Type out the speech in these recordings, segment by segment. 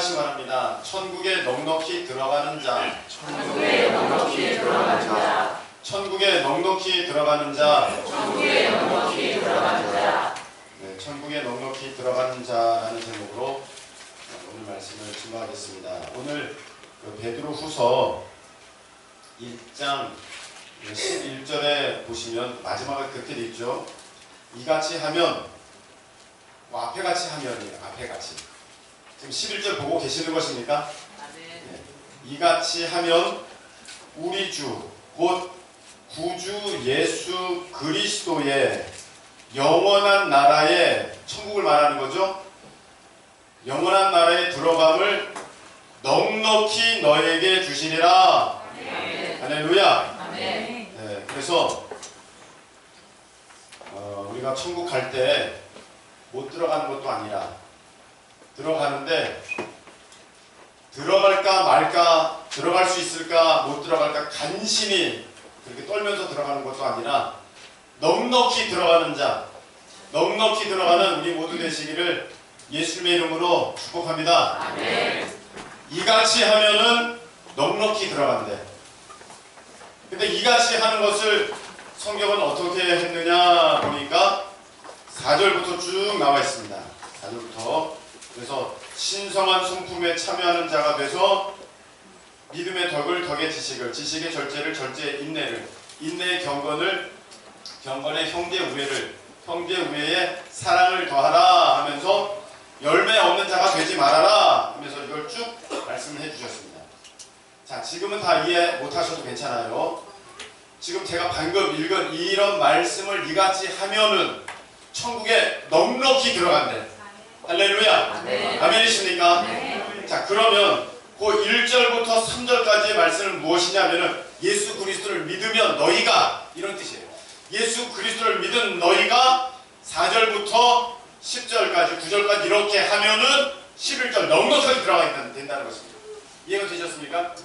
다시 말합니다. 천국에 넉넉히 들어가는 자. 천국에 넉넉히 들어가는 자. 천국에 넉넉히 들어가는 자. 천국에 넉넉히 들어가는 자. 네, 천국에 넉넉히 들어가는 자라는 제목으로 오늘 말씀을 증거하겠습니다. 오늘 베드로후서 1장 11절에 보시면 마지막에 그렇게 되어 있죠. 이같이 하면, 앞에 같이 하면이에요. 앞에 같이. 지금 11절 보고 계시는 것입니까? 네. 이같이 하면 우리 주 곧 구주 예수 그리스도의 영원한 나라에, 천국을 말하는 거죠. 영원한 나라에 들어감을 넉넉히 너에게 주시리라. 아멘. 할렐루야. 아멘. 네, 그래서 우리가 천국 갈 때 못 들어가는 것도 아니라 들어가는데 들어갈까 말까, 들어갈 수 있을까 못 들어갈까 간신히 그렇게 떨면서 들어가는 것도 아니라 넉넉히 들어가는 자, 넉넉히 들어가는 우리 모두 되시기를 예수님의 이름으로 축복합니다. 아멘. 이같이 하면은 넉넉히 들어간대. 근데 이같이 하는 것을 성경은 어떻게 했느냐 보니까 4절부터 쭉 나와 있습니다. 4절부터. 그래서 신성한 성품에 참여하는 자가 돼서 믿음의 덕을 덕의 지식을, 지식의 절제를 절제의 인내를, 인내의 경건을, 경건의 형제 우애를, 형제 우애에 사랑을 더하라 하면서 열매 없는 자가 되지 말아라 하면서 이걸 쭉 말씀을 해주셨습니다. 자, 지금은 다 이해 못하셔도 괜찮아요. 지금 제가 방금 읽은 이런 말씀을 이같이 하면은 천국에 넉넉히 들어간대. 할렐루야. 네. 아멘이십니까? 네. 자, 그러면 그 1절부터 3절까지의 말씀은 무엇이냐면은 예수 그리스도를 믿으면 너희가, 이런 뜻이에요. 예수 그리스도를 믿은 너희가 4절부터 10절까지 9절까지 이렇게 하면은 11절 넉넉하게 들어가게 된다는 것입니다. 이해가 되셨습니까?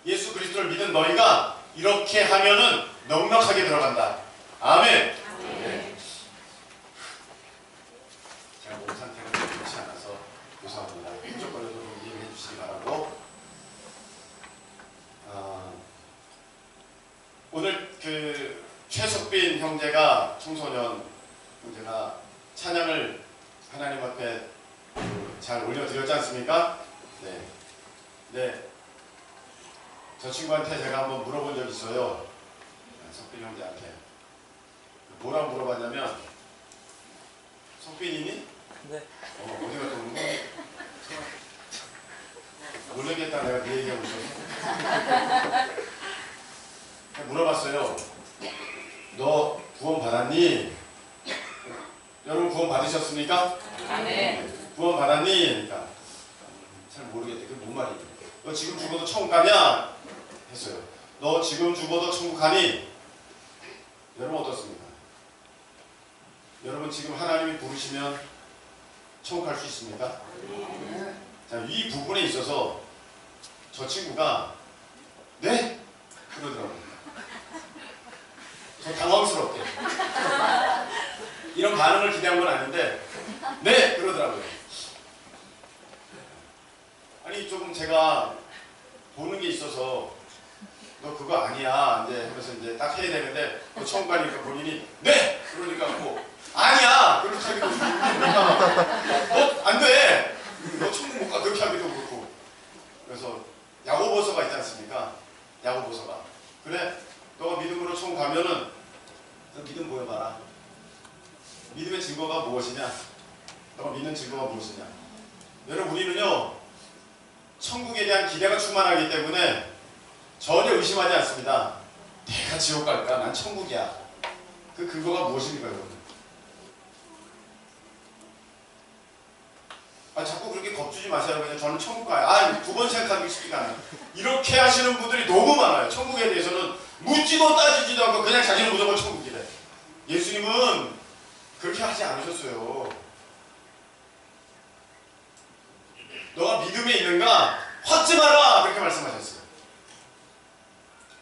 예수 그리스도를 믿은 너희가 이렇게 하면은 넉넉하게 들어간다. 아멘. 네. 제가 몸 상태가 좋지 않아서 죄송합니다. 무조건으로 이해해 주시기 바라고. 오늘 그 최석빈 형제가, 청소년 형제가 찬양을 하나님 앞에 잘 올려드렸지 않습니까? 네. 네. 저 친구한테 제가 한번 물어본 적이 있어요. 석빈 형제한테. 뭐라고 물어봤냐면, 석빈이니? 네. 어디 갔다 오는 거야? 모르겠다, 내가 네 얘기하고 있어서. 물어봤어요. 너 구원 받았니? 여러분 구원 받으셨습니까? 아멘. 구원 받았니? 그러니까 잘 모르겠대. 그게 뭔 말이야? 너 지금 죽어도 천국 가냐? 했어요. 너 지금 죽어도 천국 가니? 여러분 어떻습니까? 여러분 지금 하나님이 부르시면 천국 갈 수 있습니까? 자, 이 부분에 있어서 저 친구가 네? 그러더라고요. 저 당황스럽게. 이런 반응을 기대한 건 아닌데 네! 그러더라고요. 아니 조금 제가 보는 게 있어서 너 그거 아니야 이제 그래서 이제 딱 해야 되는데 너 처음 가니까 본인이 네! 그러니까 뭐 아니야! 그렇게 하기도 너 안 돼! 너 천국 못 가. 그렇게 하기도 그렇고. 그래서 야고보서가 있지 않습니까? 야고보서가. 그래 너가 믿음으로 천국 가면은 너 믿음 보여봐라. 믿음의 증거가 무엇이냐? 너가 믿는 증거가 무엇이냐? 여러분 우리는요 천국에 대한 기대가 충만하기 때문에 전혀 의심하지 않습니다. 내가 지옥 갈까? 난 천국이야. 그 근거가 무엇입니까 여러분? 자꾸 그렇게 겁주지 마세요. 그냥 저는 천국 가요. 두 번 생각하기 쉽지가 않아요. 이렇게 하시는 분들이 너무 많아요. 천국에 대해서는 묻지도 따지지도 않고 그냥 자기는 무조건 천국이래. 예수님은 그렇게 하지 않으셨어요. 너가 믿음에 있는가? 확증하라! 그렇게 말씀하셨어요.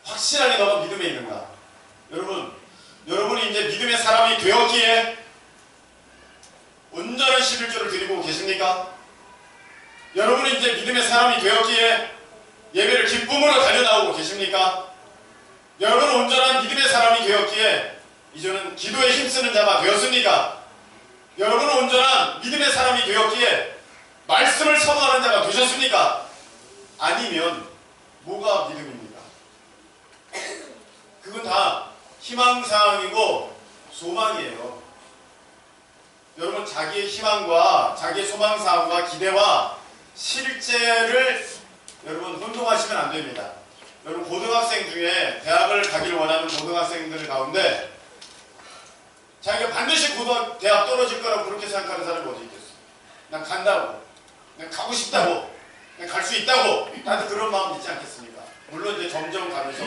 확실하게 너가 믿음에 있는가? 여러분이 이제 믿음의 사람이 되었기에 온전한 11조를 드리고 계십니까? 여러분은 이제 믿음의 사람이 되었기에 예배를 기쁨으로 달려나오고 계십니까? 여러분은 온전한 믿음의 사람이 되었기에 이제는 기도에 힘쓰는 자가 되었습니까? 여러분은 온전한 믿음의 사람이 되었기에 말씀을 선호하는 자가 되셨습니까? 아니면 뭐가 믿음입니까? 그건 다 희망사항이고 소망이에요. 여러분 자기의 희망과 자기의 소망사항과 기대와 실제를 여러분 혼동하시면 안 됩니다. 여러분 고등학생 중에 대학을 가기를 원하는 고등학생들 가운데 자기가 반드시 대학 떨어질 거라고 그렇게 생각하는 사람이 어디 있겠어? 난 간다고, 난 가고 싶다고, 난 갈 수 있다고, 나한테 그런 마음 있지 않겠습니까? 물론 이제 점점 가면서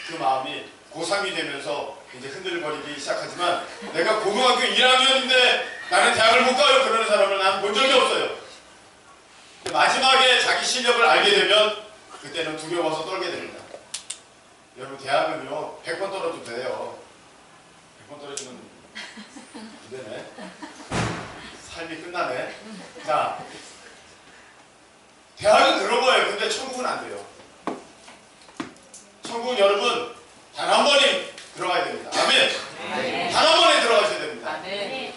그 마음이 고3이 되면서 이제 흔들거리기 시작하지만 내가 고등학교 1학년인데 나는 대학을 못 가요 그러는 사람을 난 본 적이 없어요. 마지막에 자기 실력을 알게 되면 그때는 두려워서 떨게 됩니다. 여러분 대학은요 100번 떨어도 돼요. 100번 떨어지면 안 되네. 삶이 끝나네. 자, 대학은 그런 거예요. 근데 천국은 안 돼요. 천국은 여러분 단 한 번이 들어가야 됩니다. 아멘. 단 한 번에 들어가셔야 됩니다. 아멘.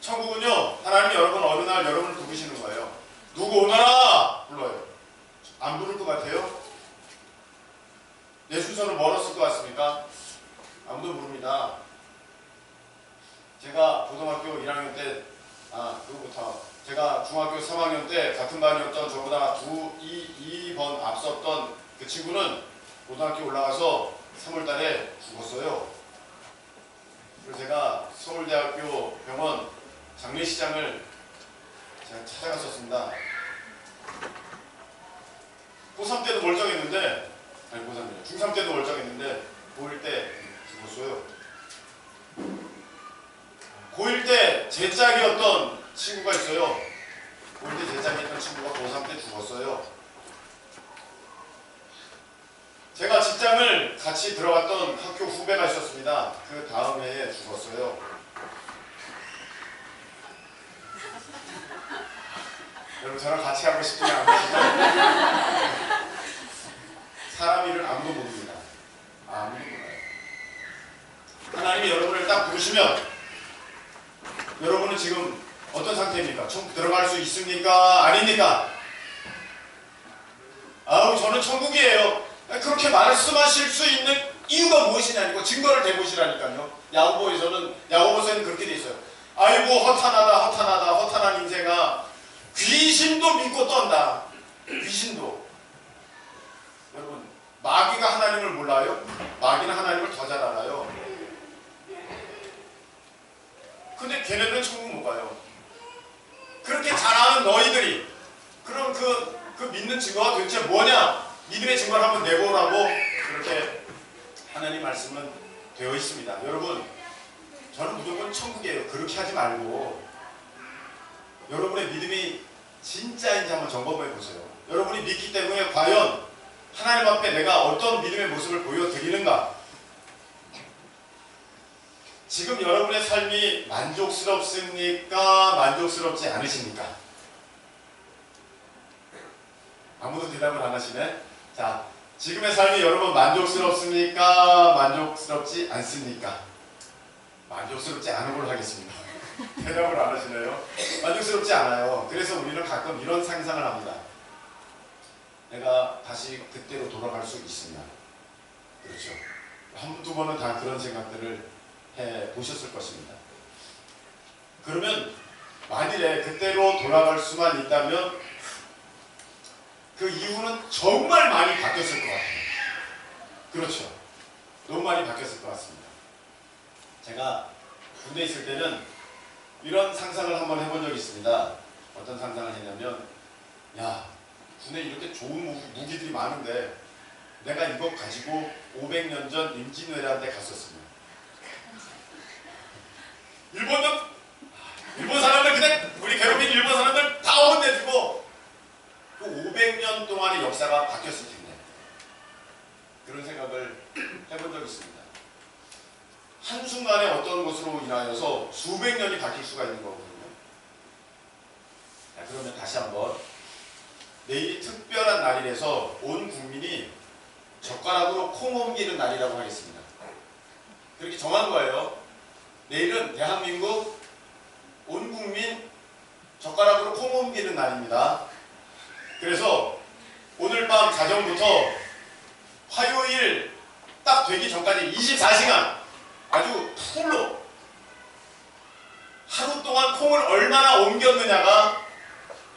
천국은요 하나님이 여러분 어느 날 여러분을 부르시는 거예요. 누구 오너라 불러요. 안 부를 것 같아요? 내 순서는 멀었을 것 같습니까? 아무도 모릅니다. 제가 고등학교 1학년 때, 그거부터 제가 중학교 3학년 때 같은 반이었던 저보다 2번 앞섰던 그 친구는 고등학교 올라가서 3월달에 죽었어요. 그래서 제가 서울대학교 병원 장례식장을 제가 찾아갔었습니다. 고3 때도 멀쩡했는데, 아니 고3이요. 중3 때도 멀쩡했는데 고1 때 죽었어요. 고1 때 제 짝이었던 친구가 있어요. 고1 때 제 짝이었던 친구가 고3 때 죽었어요. 제가 직장을 같이 들어갔던 학교 후배가 있었습니다. 그 다음 해에 죽었어요. 여러분 저랑 같이 하고 싶지는 않으시죠? 사람 일은 아무도 모릅니다. 아무도 몰라요. 하나님이 여러분을 딱 부르시면 여러분은 지금 어떤 상태입니까? 천국 들어갈 수 있습니까? 아닙니까? 아우 저는 천국이에요. 그렇게 말씀하실 수 있는 이유가 무엇이냐니까 증거를 대보시라니까요. 야고보서에는 그렇게 돼 있어요. 아이고 허탄하다 허탄하다 허탄한 인생아 귀신도 믿고 떤다. 귀신도. 여러분 마귀가 하나님을 몰라요? 마귀는 하나님을 더 잘 알아요. 근데 걔네들은 천국 못 가요. 그렇게 잘 아는 너희들이 그럼 그 믿는 증거가 도대체 뭐냐? 믿음의 증거를 한번 내보라고 그렇게 하나님 말씀은 되어 있습니다. 여러분 저는 무조건 천국이에요. 그렇게 하지 말고 여러분의 믿음이 진짜인지 한번 점검해 보세요. 여러분이 믿기 때문에 과연 하나님 앞에 내가 어떤 믿음의 모습을 보여드리는가? 지금 여러분의 삶이 만족스럽습니까? 만족스럽지 않으십니까? 아무도 대답을 안 하시네? 자, 지금의 삶이 여러분 만족스럽습니까? 만족스럽지 않습니까? 만족스럽지 않은 걸로 하겠습니다. 대답을 안 하시네요. 만족스럽지 않아요. 그래서 우리는 가끔 이런 상상을 합니다. 내가 다시 그때로 돌아갈 수 있으면. 그렇죠. 한두 번은 다 그런 생각들을 해 보셨을 것입니다. 그러면 만일에 그때로 돌아갈 수만 있다면 그 이후는 정말 많이 바뀌었을 것 같아요. 그렇죠. 너무 많이 바뀌었을 것 같습니다. 제가 군대에 있을 때는 이런 상상을 한번 해본 적이 있습니다. 어떤 상상을 했냐면 야 군대에 이렇게 좋은 무기들이 많은데 내가 이거 가지고 500년 전 임진왜란때 갔었습니다. 일본 사람들 그냥 우리 괴롭힌 일본 사람들 다 혼내주고 그 500년 동안의 역사가 바뀌었을 텐데 그런 생각을 해본 적이 있습니다. 한순간에 어떤 것으로 인하여서 수백 년이 바뀔 수가 있는 거거든요. 자, 그러면 다시 한번 내일이 특별한 날이라서 온 국민이 젓가락으로 콩 옮기는 날이라고 하겠습니다. 그렇게 정한 거예요. 내일은 대한민국 온 국민 젓가락으로 콩 옮기는 날입니다. 그래서 오늘 밤 자정부터 화요일 딱 되기 전까지 24시간 아주 풀로 하루 동안 콩을 얼마나 옮겼느냐가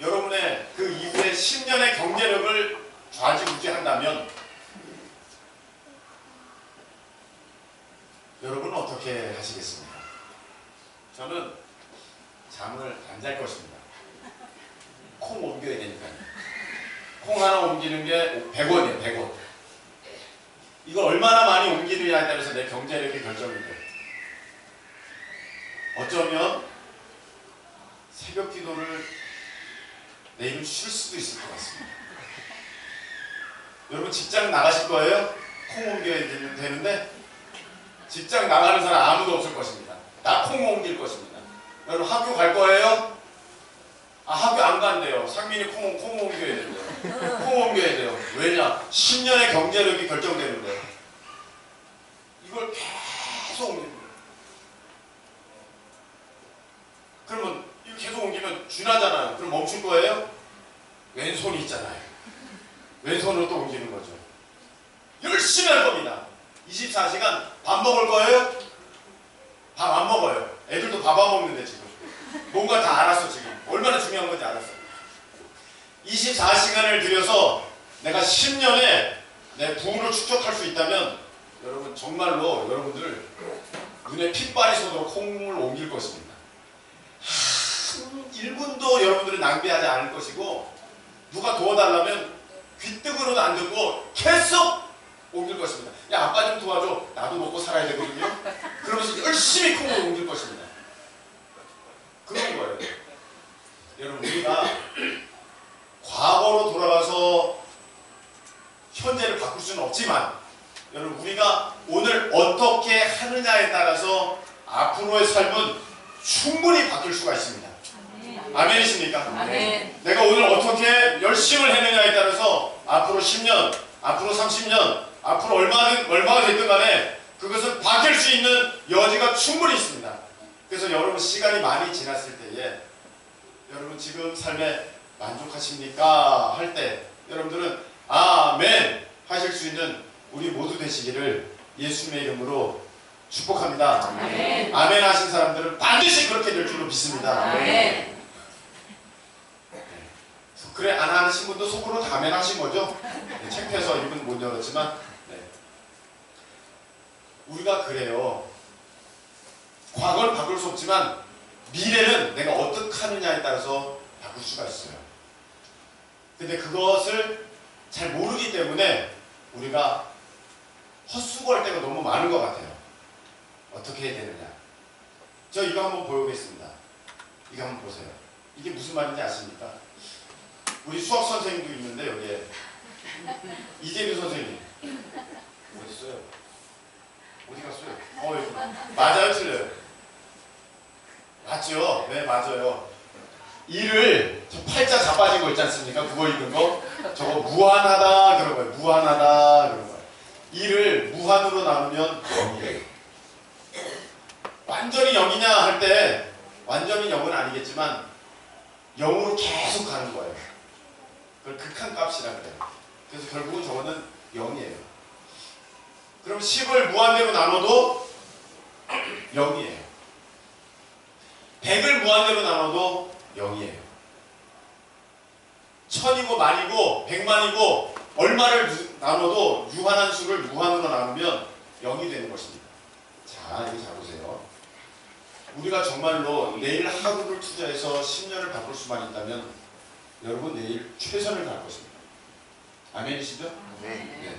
여러분의 그 이후의 10년의 경제력을 좌지우지한다면 여러분은 어떻게 하시겠습니까? 저는 잠을 안 잘 것입니다. 콩 옮겨야 되니까요. 콩 하나 옮기는 게 100원이에요. 100원. 이걸 얼마나 많이 옮기느냐에 따라서 내 경제력이 결정이 돼요. 어쩌면 새벽 기도를 내일은 쉴 수도 있을 것 같습니다. 여러분 직장 나가실 거예요? 콩 옮겨야 되는데 직장 나가는 사람 아무도 없을 것입니다. 나 콩 옮길 것입니다. 여러분 학교 갈 거예요? 아 학교 안 간대요. 상민이 콩 옮겨야 된대요. 콩 옮겨야 돼요. 왜냐? 10년의 경제력이 결정되는데 이걸 계속 옮깁니다. 그러면 이거 계속 옮기면 쥐나잖아요. 그럼 멈출 거예요? 왼손이 있잖아요. 왼손으로 또 옮기는 거죠. 열심히 할 겁니다. 24시간 밥 먹을 거예요? 밥 안 먹어요. 애들도 밥 안 먹는데 지금. 뭔가 다 알았어 지금. 얼마나 중요한 건지 알았어. 24시간을 들여서 내가 10년에 내 부를 축적할 수 있다면 여러분 정말로 여러분들 눈에 핏발이 솟도록 콩을 옮길 것입니다. 한 1분도 여러분들은 낭비하지 않을 것이고 누가 도와달라면 귀뜨거로도 안 듣고 계속 옮길 것입니다. 야 아빠 좀 도와줘. 나도 먹고 살아야 되거든요. 그러면서 열심히 콩을 옮길 것입니다. 그런 거예요. 여러분 우리가 과거로 돌아가서 현재를 바꿀 수는 없지만 여러분 우리가 오늘 어떻게 하느냐에 따라서 앞으로의 삶은 충분히 바뀔 수가 있습니다. 아멘이십니까? 아멘. 내가 오늘 어떻게 열심을 했느냐에 따라서 앞으로 10년, 앞으로 30년, 앞으로 얼마가 됐든 간에 그것은 바뀔 수 있는 여지가 충분히 있습니다. 그래서 여러분 시간이 많이 지났을 때에 여러분 지금 삶에 만족하십니까? 할 때 여러분들은 아멘 하실 수 있는 우리 모두 되시기를 예수님의 이름으로 축복합니다. 아멘. 아멘 하신 사람들은 반드시 그렇게 될 줄로 믿습니다. 아멘. 그래 안 하신 분도 속으로 다 아멘 하신 거죠? 네, 창피해서 입은 못 열었지만 네. 우리가 그래요. 과거를 바꿀 수 없지만 미래는 내가 어떻게 하느냐에 따라서 바꿀 수가 있어요. 근데 그것을 잘 모르기 때문에 우리가 헛수고할 때가 너무 많은 것 같아요. 어떻게 해야 되느냐. 저 이거 한번 보여보겠습니다. 이거 한번 보세요. 이게 무슨 말인지 아십니까? 우리 수학 선생님도 있는데 여기에 이재규 선생님 어디 있어요? 어디 갔어요? 여기. 맞아요, 틀려요? 맞죠? 네, 맞아요. 이를 저 팔자 자빠진 거 있지 않습니까? 그거 읽은 거 저거 무한하다 그런 거예요. 무한하다 그런 거예요. 이를 무한으로 나누면 0이에요. 완전히 0이냐 할 때 완전히 0은 아니겠지만 0으로 계속 가는 거예요. 그걸 극한값이라고 해요. 그래서 결국은 저거는 0이에요. 그럼 10을 무한대로 나눠도 0이에요. 100을 무한대로 나눠도 0이에요. 1000이고 만이고 100만이고 얼마를 나눠도 유한한 수를 무한으로 나누면 0이 되는 것입니다. 자, 이거 잘 보세요. 우리가 정말로 내일 하루를 투자해서 10년을 바꿀 수만 있다면 여러분 내일 최선을 다할 것입니다. 아멘이시죠? 네.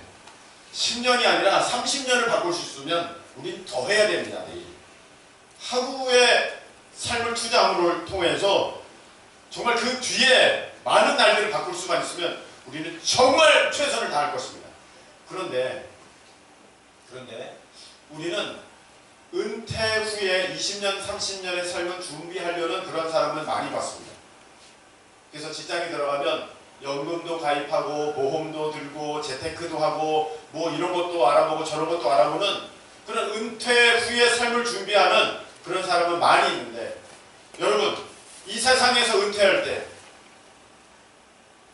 10년이 아니라 30년을 바꿀 수 있으면 우린 더 해야 됩니다. 내일. 하루의 삶을 투자함을 통해서 정말 그 뒤에 많은 날들을 바꿀 수만 있으면 우리는 정말 최선을 다할 것입니다. 그런데 우리는 은퇴 후에 20년, 30년의 삶을 준비하려는 그런 사람을 많이 봤습니다. 그래서 직장에 들어가면 연금도 가입하고 보험도 들고 재테크도 하고 뭐 이런 것도 알아보고 저런 것도 알아보는 그런 은퇴 후의 삶을 준비하는 그런 사람은 많이 있는데, 여러분 이 세상에서 은퇴할 때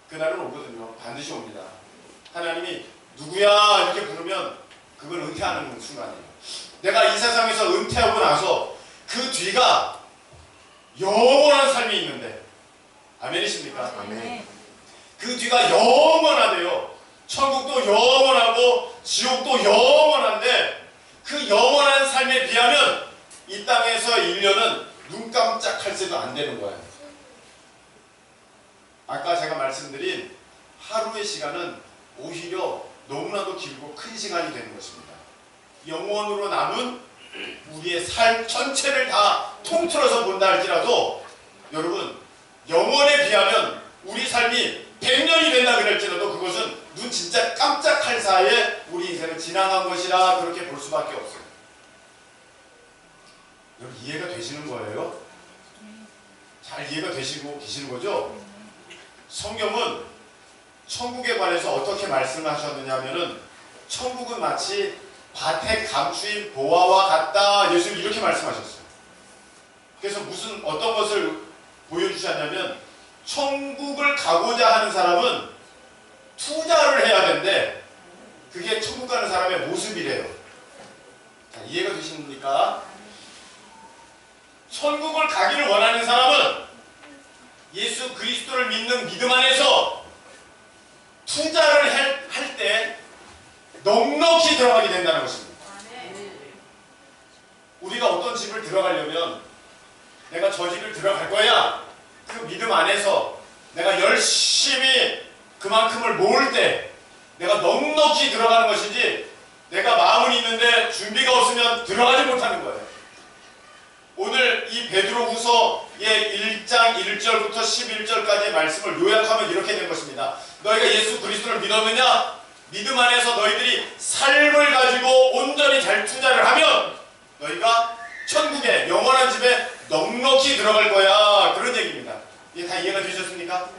그날은 오거든요. 반드시 옵니다. 하나님이 누구야 이렇게 부르면 그건 은퇴하는 순간이에요. 내가 이 세상에서 은퇴하고 나서 그 뒤가 영원한 삶이 있는데, 아멘이십니까? 아멘. 그 뒤가 영원하대요. 천국도 영원하고 지옥도 영원한데, 그 영원한 삶에 비하면 이 땅에서 1년은 눈 깜짝할 새도 안 되는 거예요. 아까 제가 말씀드린 하루의 시간은 오히려 너무나도 길고 큰 시간이 되는 것입니다. 영원으로 남은 우리의 삶 전체를 다 통틀어서 본다 할지라도, 여러분 영원에 비하면 우리 삶이 100년이 된다 그럴지라도 그것은 눈 진짜 깜짝할 사이에 우리 인생은 지나간 것이라 그렇게 볼 수밖에 없어요. 여러분 이해가 되시는 거예요? 잘 이해가 되시고 계시는 거죠? 성경은 천국에 관해서 어떻게 말씀하셨느냐 하면은, 천국은 마치 밭에 감추인 보화와 같다. 예수님 이렇게 말씀하셨어요. 그래서 어떤 것을 보여주셨냐면, 천국을 가고자 하는 사람은 투자를 해야 되는데 그게 천국 가는 사람의 모습이래요. 자, 이해가 되십니까? 천국을 가기를 원하는 사람은 예수 그리스도를 믿는 믿음 안에서 투자를 할 때 넉넉히 들어가게 된다는 것입니다. 우리가 어떤 집을 들어가려면 내가 저 집을 들어갈 거야, 그 믿음 안에서 내가 열심히 그만큼을 모을 때 내가 넉넉히 들어가는 것이지, 내가 마음은 있는데 준비가 없으면 들어가지 못하는 거예요. 오늘 이 베드로후서의 1장 1절부터 11절까지의 말씀을 요약하면 이렇게 된 것입니다. 너희가 예수 그리스도를 믿었느냐? 믿음 안에서 너희들이 삶을 가지고 온전히 잘 투자를 하면 너희가 천국에, 영원한 집에 넉넉히 들어갈 거야. 그런 얘기입니다. 이게 다 이해가 되셨습니까?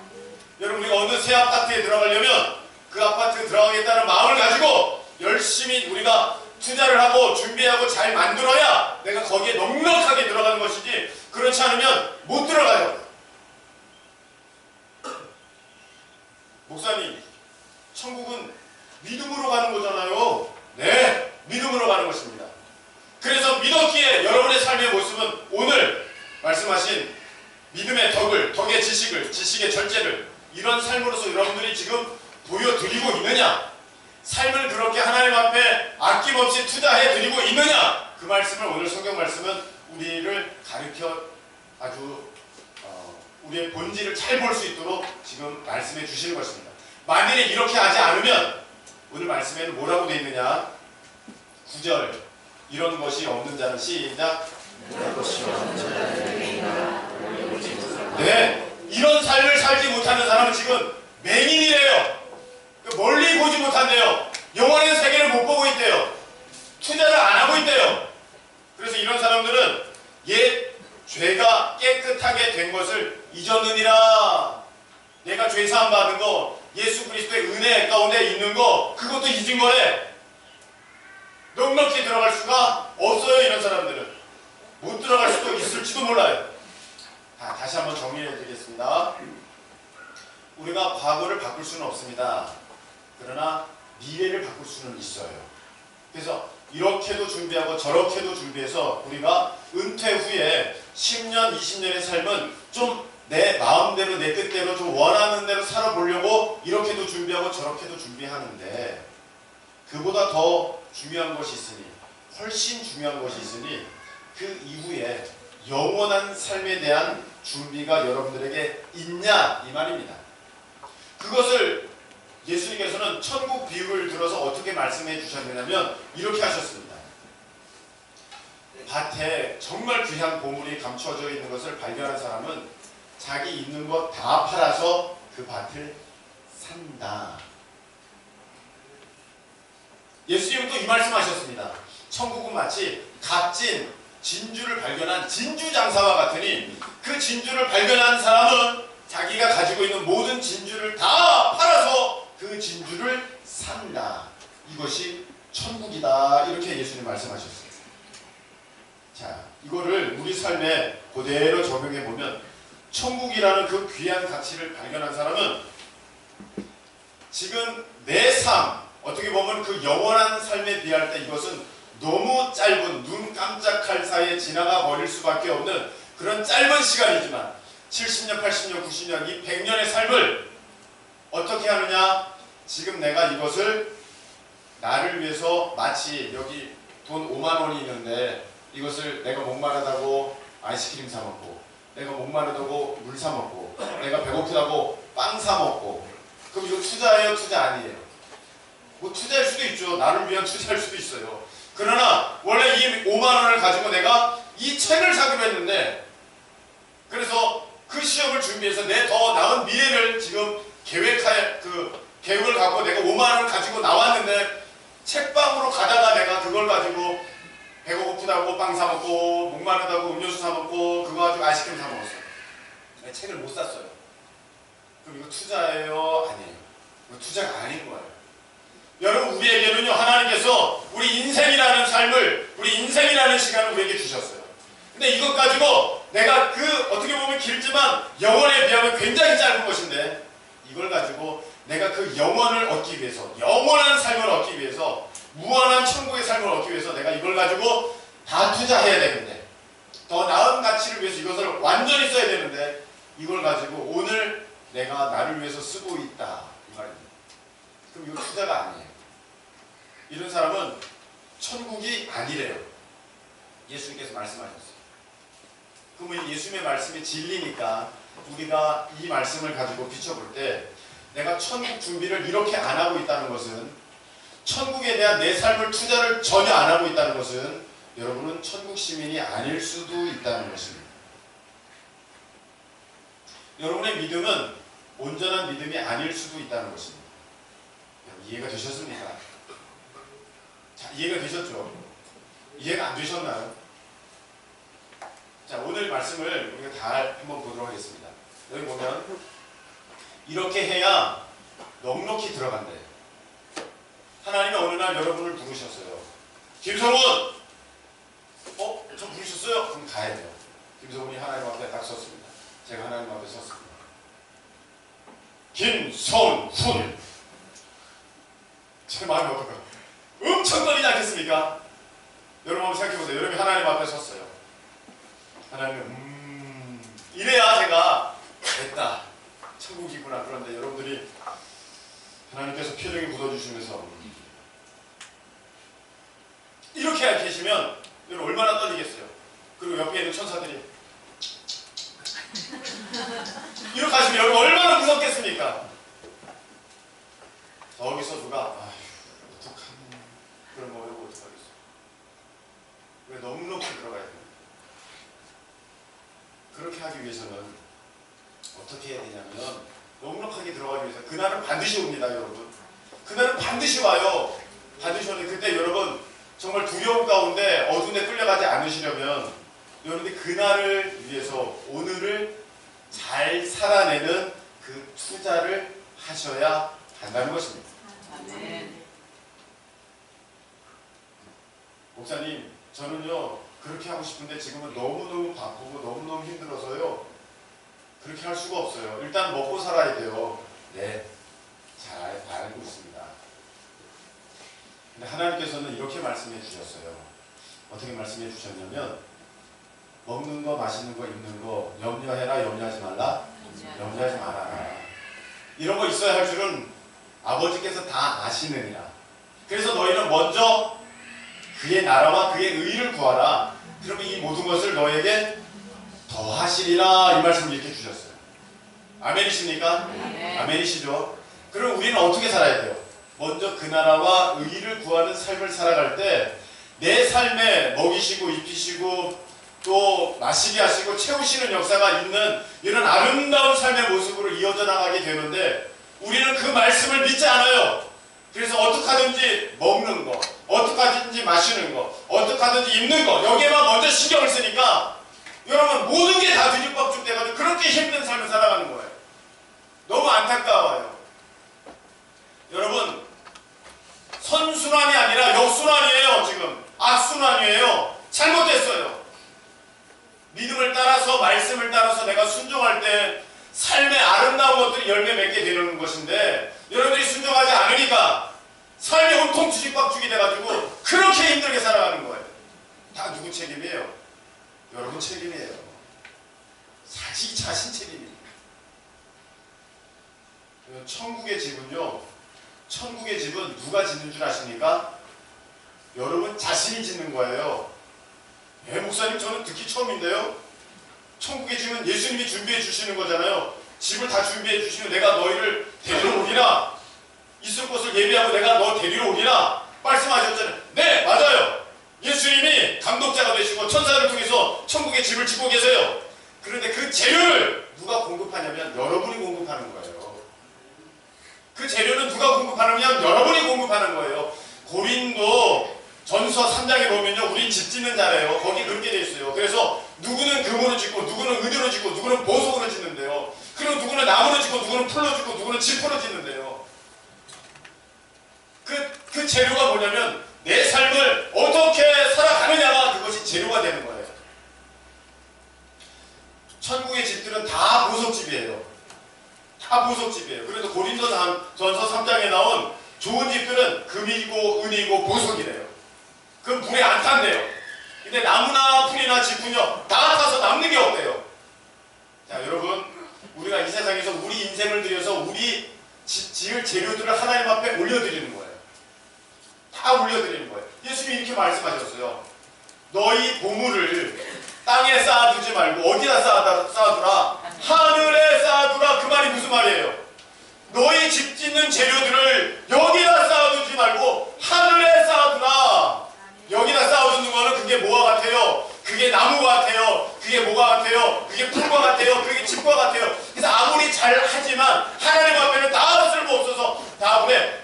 여러분 우리가 어느 새 아파트에 들어가려면 그 아파트에 들어가겠다는 마음을 가지고 열심히 우리가 투자를 하고 준비하고 잘 만들어야 내가 거기에 넉넉하게 들어가는 것이지, 그렇지 않으면 못 들어가요. 목사님, 천국은 믿음으로 가는 거잖아요. 네, 믿음으로 가는 것입니다. 그래서 믿었기에 여러분의 삶의 모습은 오늘 말씀하신 믿음의 덕의 지식을, 지식의 절제를, 이런 삶으로서 여러분들이 지금 보여드리고 있느냐? 삶을 그렇게 하나님 앞에 아낌없이 투자해 드리고 있느냐? 그 말씀을, 오늘 성경 말씀은 우리를 가르쳐 아주 우리의 본질을 잘 볼 수 있도록 지금 말씀해 주시는 것입니다. 만일에 이렇게 하지 않으면 오늘 말씀에는 뭐라고 되어 있느냐? 9절, 이런 것이 없는 자는, 시작, 네, 이런 삶을 살지 못하는 사람은 지금 맹인이래요. 멀리 보지 못한대요. 영원한 세계를 못 보고 있대요. 투자를 안 하고 있대요. 그래서 이런 사람들은 옛 죄가 깨끗하게 된 것을 잊었느니라. 내가 죄 사함 받은 거, 예수 그리스도의 은혜 가운데 있는 거, 그것도 잊은 거래. 넉넉히 들어갈 수가 없어요. 이런 사람들은 못 들어갈 수도 있을지도 몰라요. 다시 한번 정리해 드리겠습니다. 우리가 과거를 바꿀 수는 없습니다. 그러나 미래를 바꿀 수는 있어요. 그래서 이렇게도 준비하고 저렇게도 준비해서 우리가 은퇴 후에 10년, 20년의 삶은 좀 내 마음대로, 내 뜻대로 좀 원하는 대로 살아보려고 이렇게도 준비하고 저렇게도 준비하는데, 그보다 더 중요한 것이 있으니, 훨씬 중요한 것이 있으니, 그 이후에 영원한 삶에 대한 준비가 여러분들에게 있냐, 이 말입니다. 그것을 예수님께서는 천국 비유를 들어서 어떻게 말씀해 주셨느냐면 이렇게 하셨습니다. 밭에 정말 귀한 보물이 감춰져 있는 것을 발견한 사람은 자기 있는 것 다 팔아서 그 밭을 산다. 예수님은 또 이 말씀하셨습니다. 천국은 마치 값진 진주를 발견한 진주장사와 같으니, 그 진주를 발견한 사람은 자기가 가지고 있는 모든 진주를 다 그 진주를 산다. 이것이 천국이다. 이렇게 예수님 말씀하셨어요. 자, 이거를 우리 삶에 그대로 적용해 보면 천국이라는 그 귀한 가치를 발견한 사람은 지금 내 삶, 어떻게 보면 그 영원한 삶에 비할 때 이것은 너무 짧은 눈 깜짝할 사이에 지나가 버릴 수밖에 없는 그런 짧은 시간이지만 70년, 80년, 90년 이 100년의 삶을 어떻게 하느냐? 지금 내가 이것을 나를 위해서 마치 여기 돈 5만 원이 있는데 이것을 내가 목마르다고 아이스크림 사 먹고 내가 목마르다고 물 사 먹고 내가 배고프다고 빵 사 먹고 그럼 이거 투자예요? 투자 아니에요? 뭐 투자일 수도 있죠. 나를 위한 투자일 수도 있어요. 그러나 원래 이 5만 원을 가지고 내가 이 책을 사기로 했는데 그래서 그 시험을 준비해서 내 더 나은 미래를 지금 계획을 갖고 내가 5만 원을 가지고 나왔는데 책방으로 가다가 내가 그걸 가지고 배고프다고 빵 사 먹고 목마르다고 음료수 사 먹고 그거 가지고 아이스크림 사 먹었어요. 내가 책을 못 샀어요. 그럼 이거 투자예요? 아니에요. 이거 투자가 아닌 거예요. 여러분 우리에게는요 하나님께서 우리 인생이라는 삶을 우리 인생이라는 시간을 우리에게 주셨어요. 근데 이것 가지고 내가 그 어떻게 보면 길지만 영원에 비하면 굉장히 짧은 것인데 이걸 가지고 내가 그 영원을 얻기 위해서 영원한 삶을 얻기 위해서 무한한 천국의 삶을 얻기 위해서 내가 이걸 가지고 다 투자해야 되는데 더 나은 가치를 위해서 이것을 완전히 써야 되는데 이걸 가지고 오늘 내가 나를 위해서 쓰고 있다 이 말입니다. 그럼 이거 투자가 아니에요. 이런 사람은 천국이 아니래요. 예수님께서 말씀하셨어요. 그러면 예수님의 말씀이 진리니까 우리가 이 말씀을 가지고 비춰볼 때 내가 천국 준비를 이렇게 안 하고 있다는 것은 천국에 대한 내 삶을 투자를 전혀 안 하고 있다는 것은 여러분은 천국 시민이 아닐 수도 있다는 것입니다. 여러분의 믿음은 온전한 믿음이 아닐 수도 있다는 것입니다. 이해가 되셨습니까? 자, 이해가 되셨죠? 이해가 안 되셨나요? 자, 오늘 말씀을 우리가 다 한번 보도록 하겠습니다. 여기 보면 이렇게 해야 넉넉히 들어간대. 하나님이 어느 날 여러분을 부르셨어요. 김성훈! 저 부르셨어요? 그럼 가야 돼요. 김성훈이 하나님 앞에 딱 섰습니다. 제가 하나님 앞에 섰습니다. 김성훈! 제 마음이 어떨까요? 엄청 떨리지 않겠습니까? 여러분 한번 생각해보세요. 여러분이 하나님 앞에 섰어요. 하나님은 이래야 제가 됐다. 천국이구나. 그런데 여러분들이 하나님께서 표정이 굳어주시면서 이렇게 계시면 여러분 얼마나 떨리겠어요. 그리고 옆에 있는 천사들이 이렇게 하시면 여러분 얼마나 무섭겠습니까? 거기서 누가 어떡하니 그런 거 여러분 어떡하겠어요. 왜 넉넉히 들어가야 돼요? 그렇게 하기 위해서는 어떻게 해야 되냐면 넉넉하게 들어가기 위해서 그날은 반드시 옵니다. 여러분 그날은 반드시 와요. 반드시 오는데 그때 여러분 정말 두려움 가운데 어둠에 끌려가지 않으시려면 여러분들이 그날을 위해서 오늘을 잘 살아내는 그 투자를 하셔야 한다는 것입니다. 아멘. 목사님 저는요 그렇게 하고 싶은데 지금은 너무너무 바쁘고 너무너무 힘들어서요 그렇게 할 수가 없어요. 일단 먹고 살아야 돼요. 네, 잘 알고 있습니다. 근데 하나님께서는 이렇게 말씀해 주셨어요. 어떻게 말씀해 주셨냐면 먹는 거, 마시는 거, 입는 거 염려해라, 염려하지 말라, 염려하지 말아라. 이런 거 있어야 할 줄은 아버지께서 다 아시느니라. 그래서 너희는 먼저 그의 나라와 그의 의를 구하라. 그러면 이 모든 것을 너에게 더하시리라. 이 말씀을 이렇게 주셨어요. 아멘이십니까? 네. 아멘이시죠? 그럼 우리는 어떻게 살아야 돼요? 먼저 그 나라와 의를 구하는 삶을 살아갈 때 내 삶에 먹이시고 입히시고 또 마시게 하시고 채우시는 역사가 있는 이런 아름다운 삶의 모습으로 이어져 나가게 되는데 우리는 그 말씀을 믿지 않아요. 그래서 어떻게 하든지 먹는 거, 어떻게 하든지 마시는 거, 어떻게 하든지 입는 거 여기에만 먼저 신경을 쓰니까 여러분 모든 게 다 뒤집박죽 돼가지고 그렇게 힘든 삶을 살아가는 거예요. 너무 안타까워요. 있는데 여러분들이 순종하지 않으니까 삶이 온통 뒤집박죽이 돼가지고 그렇게 힘들게 살아가는 거예요. 다 누구 책임이에요? 여러분 책임이에요. 자기 자신 책임입니다. 천국의 집은요, 천국의 집은 누가 짓는 줄 아십니까? 여러분 자신이 짓는 거예요. 목사님 저는 듣기 처음인데요. 천국의 집은 예수님이 준비해 주시는 거잖아요. 집을 다 준비해 주시면 내가 너희를 데리러 오리라, 있을 곳을 예비하고 내가 너 데리러 오리라 말씀하셨잖아요. 네, 맞아요. 예수님이 감독자가 되시고 천사를 통해서 천국의 집을 짓고 계세요. 그런데 그 재료를 누가 공급하냐면 여러분이 공급하는 거예요. 그 재료는 누가 공급하냐면 여러분이 공급하는 거예요. 고린도 전서 3장에 보면요, 우리 집 짓는 자래요. 거기 그렇게 돼 있어요. 그래서 누구는 금으로 짓고 누구는 은으로 짓고 누구는 보석으로 짓는데요. 그리고 누구는 나무로 짓고 누구는 풀로 짓고 누구는 지퍼로 짓는데요. 그 재료가 뭐냐면 내 삶을 어떻게 살아가느냐가 그것이 재료가 되는 거예요. 천국의 집들은 다 보석집이에요. 다 보석집이에요. 그래서 고린도전서 3장에 나온 좋은 집들은 금이고 은이고 보석이래요. 그 물에 안 탄대요. 근데 나무나 풀이나 집은요 다 타서 남는 게 없대요. 자, 여러분, 우리가 이 세상에서 우리 인생을 들여서 우리 지을 재료들을 하나님 앞에 올려드리는 거예요. 다 올려드리는 거예요. 예수님이 이렇게 말씀하셨어요. 너희 보물을 땅에 쌓아두지 말고 어디다 쌓아두라? 하늘에 쌓아두라. 그 말이 무슨 말이에요? 너희 집 짓는 재료들을 여기다 쌓아두지 말고 하늘에 쌓아두라. 여기다 쌓아두는 거는 그게 뭐와 같아요? 그게 나무와 같아요. 그게 뭐가 같아요? 그게 풀과 같아요. 그게 집과 같아요. 그래서 아무리 잘 하지만 하나님 앞에는 다 쓸모없어서 다 물에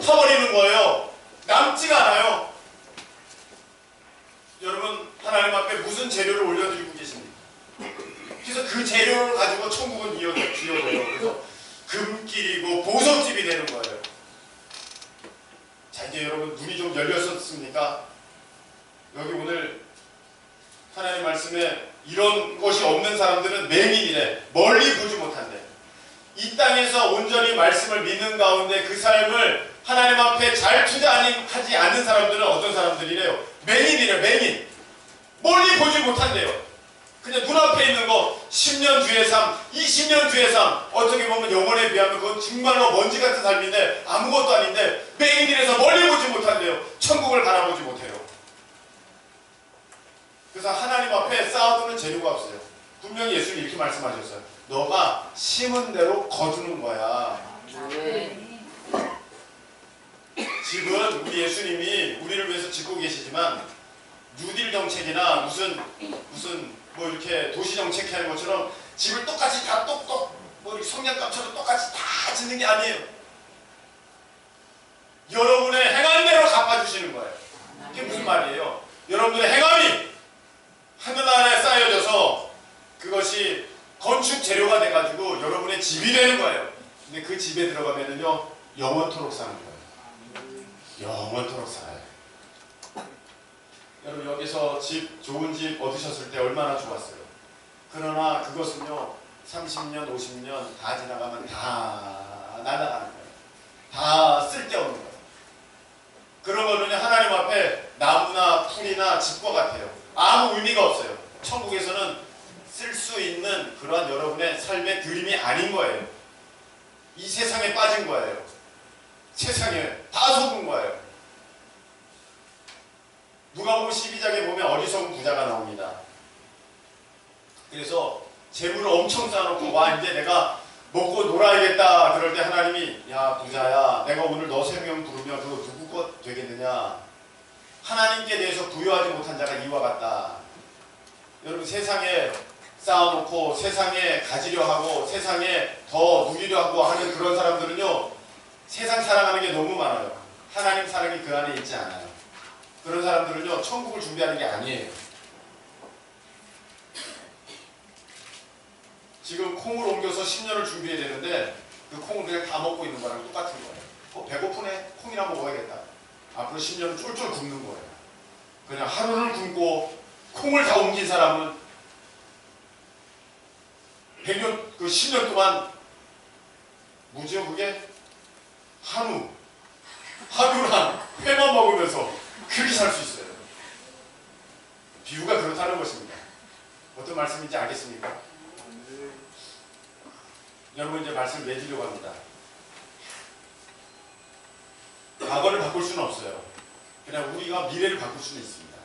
타버리는 거예요. 남지가 않아요. 여러분, 하나님 앞에 무슨 재료를 올려드리고 계십니까? 그래서 그 재료를 가지고 천국은 지어져요. 그래서 금길이고 보석집이 되는 거예요. 자, 이제 여러분 눈이 좀 열렸었습니까? 여기 오늘 하나님 말씀에 이런 것이 없는 사람들은 맹인이래. 멀리 보지 못한대. 이 땅에서 온전히 말씀을 믿는 가운데 그 삶을 하나님 앞에 잘 투자하지 않는 사람들은 어떤 사람들이래요? 맹인이래. 맹인. 멀리 보지 못한대요. 그냥 눈앞에 있는 거 10년 뒤의 삶, 20년 뒤의 삶, 어떻게 보면 영혼에 비하면 그건 정말로 먼지 같은 삶인데 아무것도 아닌데 맹인이라서 멀리 보지 못한대요. 천국을 바라보지 못해요. 그래서 하나님 앞에 쌓아두는 재료가 없어요. 분명히 예수님이 이렇게 말씀하셨어요. 너가 심은 대로 거두는 거야. 집은 우리 예수님이 우리를 위해서 짓고 계시지만 뉴딜 정책이나 무슨 뭐 이렇게 도시 정책 하는 것처럼 집을 똑같이 다 똑똑 뭐 이렇게 성냥갑처럼 똑같이 다 짓는 게 아니에요. 여러분의 행한 대로 갚아주시는 거예요. 이게 무슨 말이에요? 여러분들의 행함이 하늘나라에 쌓여져서 그것이 건축 재료가 돼가지고 여러분의 집이 되는 거예요. 근데 그 집에 들어가면은요 영원토록 사는 거예요. 영원토록 살아요. 여러분 여기서 좋은 집 얻으셨을 때 얼마나 좋았어요. 그러나 그것은요 30년 50년 다 지나가면 다 날아가는 거예요. 다 쓸데없는 거예요. 그런 거는 하나님 앞에 나무나 풀이나 집과 같아요. 아무 의미가 없어요. 천국에서는 쓸 수 있는 그러한 여러분의 삶의 드림이 아닌 거예요. 이 세상에 빠진 거예요. 세상에 다 속은 거예요. 누가복음 12장에 보면 어리석은 부자가 나옵니다. 그래서 재물을 엄청 쌓아놓고 와 이제 내가 먹고 놀아야겠다 그럴 때 하나님이 야 부자야 내가 오늘 너 3명 부르면 그거 누구 것 되겠느냐. 하나님께 대해서 부여하지 못한 자가 이와 같다. 여러분 세상에 쌓아놓고 세상에 가지려 하고 세상에 더 누리려 하고 하는 그런 사람들은요 세상 사랑하는 게 너무 많아요. 하나님 사랑이 그 안에 있지 않아요. 그런 사람들은요 천국을 준비하는 게 아니에요. 지금 콩을 옮겨서 10년을 준비해야 되는데 그 콩을 그냥 다 먹고 있는 거랑 똑같은 거예요. 배고프네? 콩이나 먹어야겠다. 앞으로 10년을 쫄쫄 굶는 거예요. 그냥 하루를 굶고 콩을 다 옮긴 사람은 100년, 10년 동안 뭐죠 그게? 한우랑 회만 먹으면서 그렇게 살 수 있어요. 비유가 그렇다는 것입니다. 어떤 말씀인지 알겠습니까? 여러분 이제 말씀을 맺으려고 합니다. 과거를 바꿀 수는 없어요. 그냥 우리가 미래를 바꿀 수는 있습니다.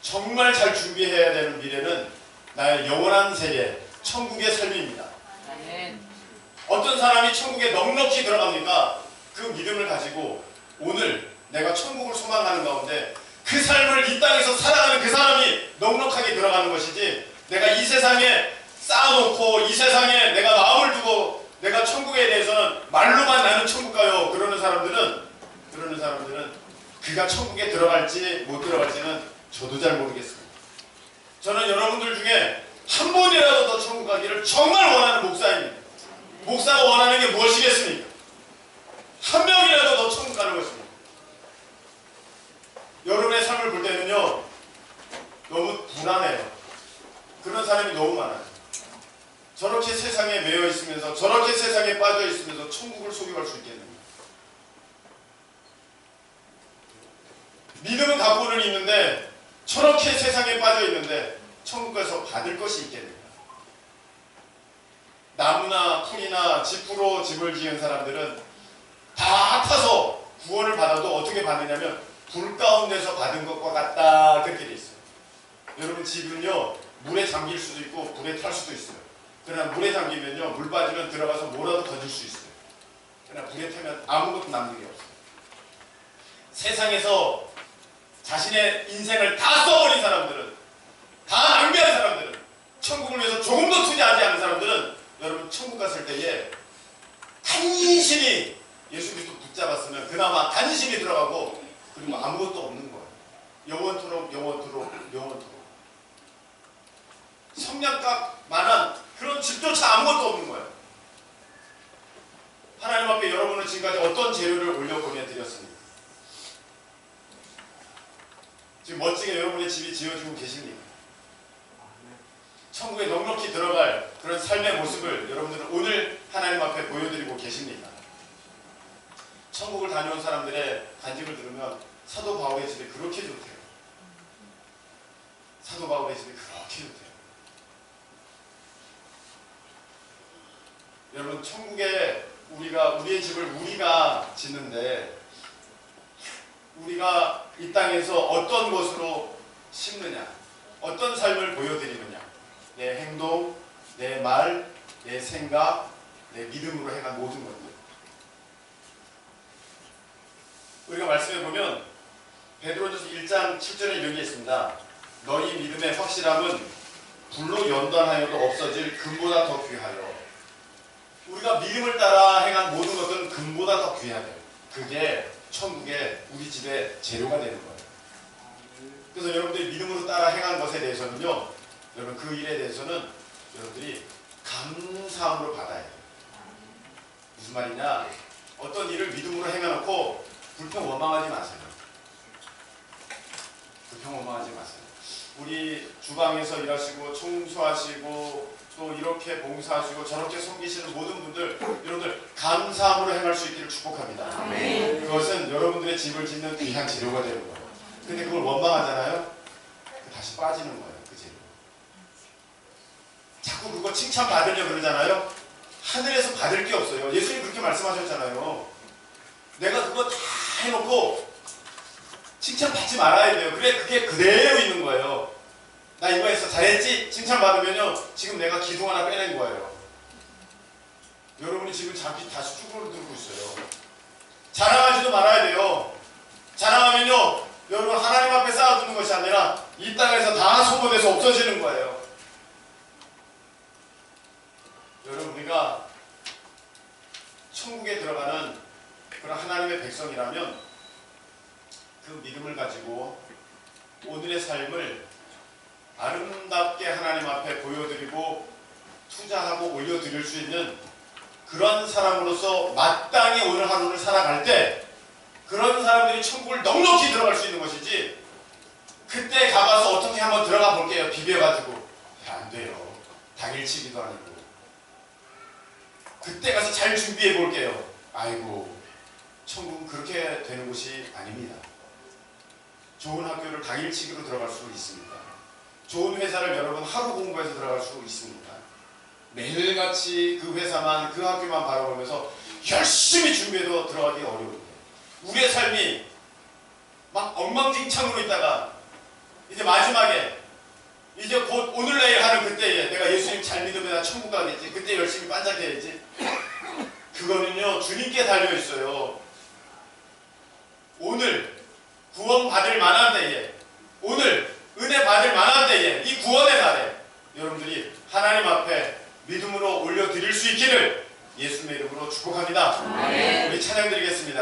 정말 잘 준비해야 되는 미래는 나의 영원한 세계, 천국의 삶입니다. 아멘. 어떤 사람이 천국에 넉넉히 들어갑니까? 그 믿음을 가지고 오늘 내가 천국을 소망하는 가운데 그 삶을 이 땅에서 살아가는 그 사람이 넉넉하게 들어가는 것이지, 내가 이 세상에 쌓아놓고 이 세상에 내가 마음을 두고 내가 천국에 대해서는 말로만 나는 천국 가요 그러는 사람들은 그가 천국에 들어갈지 못 들어갈지는 저도 잘 모르겠습니다. 저는 여러분들 중에 한 번이라도 더 천국 가기를 정말 원하는 목사입니다. 목사가 원하는 게 무엇이겠습니까? 한 명이라도 더 천국 가는 것입니다. 여러분의 삶을 볼 때는요, 너무 불안해요. 그런 사람이 너무 많아요. 저렇게 세상에 매여 있으면서, 저렇게 세상에 빠져 있으면서 천국을 소유할 수 있겠는가? 믿음은 갖고는 있는데 저렇게 세상에 빠져 있는데 천국에서 받을 것이 있겠는가? 나무나 풀이나 지프로 집을 지은 사람들은 다 타서 구원을 받아도 어떻게 받느냐면 불 가운데서 받은 것과 같다, 그렇게 돼 있어요. 여러분 집은요, 물에 잠길 수도 있고 불에 탈 수도 있어요. 그러나 물에 잠기면요, 물 빠지면 들어가서 뭐라도 던질 수 있어요. 그러나 불에 타면 아무것도 남는 게 없어요. 세상에서 자신의 인생을 다 써버린 사람들은, 다 낭비한 사람들은, 천국을 위해서 조금도 투자하지 않은 사람들은 여러분 천국 갔을 때에 간신히 예수 그리스도 붙잡았으면 그나마 간신히 들어가고, 그리고 아무것도 없는 거예요. 영원토록 성냥갑만한 그런 집조차 아무것도 없는 거예요. 하나님 앞에 여러분은 지금까지 어떤 재료를 올려 보내드렸습니까? 지금 멋지게 여러분의 집이 지어지고 계십니까? 천국에 넉넉히 들어갈 그런 삶의 모습을 여러분들은 오늘 하나님 앞에 보여드리고 계십니까? 천국을 다녀온 사람들의 간증을 들으면 사도 바울의 집이 그렇게 좋대요. 사도 바울의 집이 그렇게 좋대요. 여러분, 천국에 우리의 집을 우리가 짓는데, 우리가 이 땅에서 어떤 것으로 심느냐, 어떤 삶을 보여드리느냐, 내 행동, 내 말, 내 생각, 내 믿음으로 행한 모든 것들. 우리가 말씀해 보면 베드로전서 1장 7절에 이런 게 있습니다. 너희 믿음의 확실함은 불로 연단하여도 없어질 금보다 더 귀하여. 우리가 믿음을 따라 행한 모든 것은 금보다 더 귀하대요. 그게 천국에 우리 집의 재료가 되는 거예요. 그래서 여러분들이 믿음으로 따라 행한 것에 대해서는요, 여러분 그 일에 대해서는 여러분들이 감사함으로 받아야 돼요. 무슨 말이냐? 어떤 일을 믿음으로 행해놓고 불평 원망하지 마세요. 불평 원망하지 마세요. 우리 주방에서 일하시고 청소하시고 또 이렇게 봉사하시고 저렇게 섬기시는 모든 분들, 여러분들 감사함으로 행할 수 있기를 축복합니다. 그것은 여러분들의 집을 짓는 귀한 재료가 되는 거예요. 근데 그걸 원망하잖아요? 다시 빠지는 거예요. 그 재료. 자꾸 그거 칭찬받으려고 그러잖아요? 하늘에서 받을 게 없어요. 예수님 그렇게 말씀하셨잖아요. 내가 그거 다 해놓고 칭찬받지 말아야 돼요. 그래, 그게 그대로 있는 거예요. 나 이거 했어, 잘했지? 칭찬받으면요, 지금 내가 기둥 하나 빼낸 거예요. 여러분이 지금 잠시 다시 축구를 들고 있어요. 자랑하지도 말아야 돼요. 자랑하면요, 여러분 하나님 앞에 쌓아두는 것이 아니라 이 땅에서 다 소모돼서 없어지는 거예요. 여러분, 우리가 천국에 들어가는 그런 하나님의 백성이라면 그 믿음을 가지고 오늘의 삶을 아름답게 하나님 앞에 보여드리고 투자하고 올려드릴 수 있는 그런 사람으로서 마땅히 오늘 하루를 살아갈 때 그런 사람들이 천국을 넉넉히 들어갈 수 있는 것이지, 그때 가봐서 어떻게 한번 들어가 볼게요 비벼가지고, 안 돼요. 당일치기도 아니고. 그때 가서 잘 준비해 볼게요. 아이고, 천국은 그렇게 되는 곳이 아닙니다. 좋은 학교를 당일치기로 들어갈 수 있습니다. 좋은 회사를 여러분 하루 공부해서 들어갈 수 있습니다. 매일같이 그 회사만 그 학교만 바라보면서 열심히 준비해도 들어가기 어려운데 우리의 삶이 막 엉망진창으로 있다가 이제 마지막에 이제 곧 오늘 내일 하는 그때에 내가 예수님 잘 믿으면 나 천국 가겠지, 그때 열심히 반짝해야지, 그거는요 주님께 달려있어요. 오늘 구원 받을 만한 때에, 오늘 은혜 받을 만한 때에, 이 구원의 날에 여러분들이 하나님 앞에 믿음으로 올려드릴 수 있기를 예수님의 이름으로 축복합니다. 우리 찬양 드리겠습니다.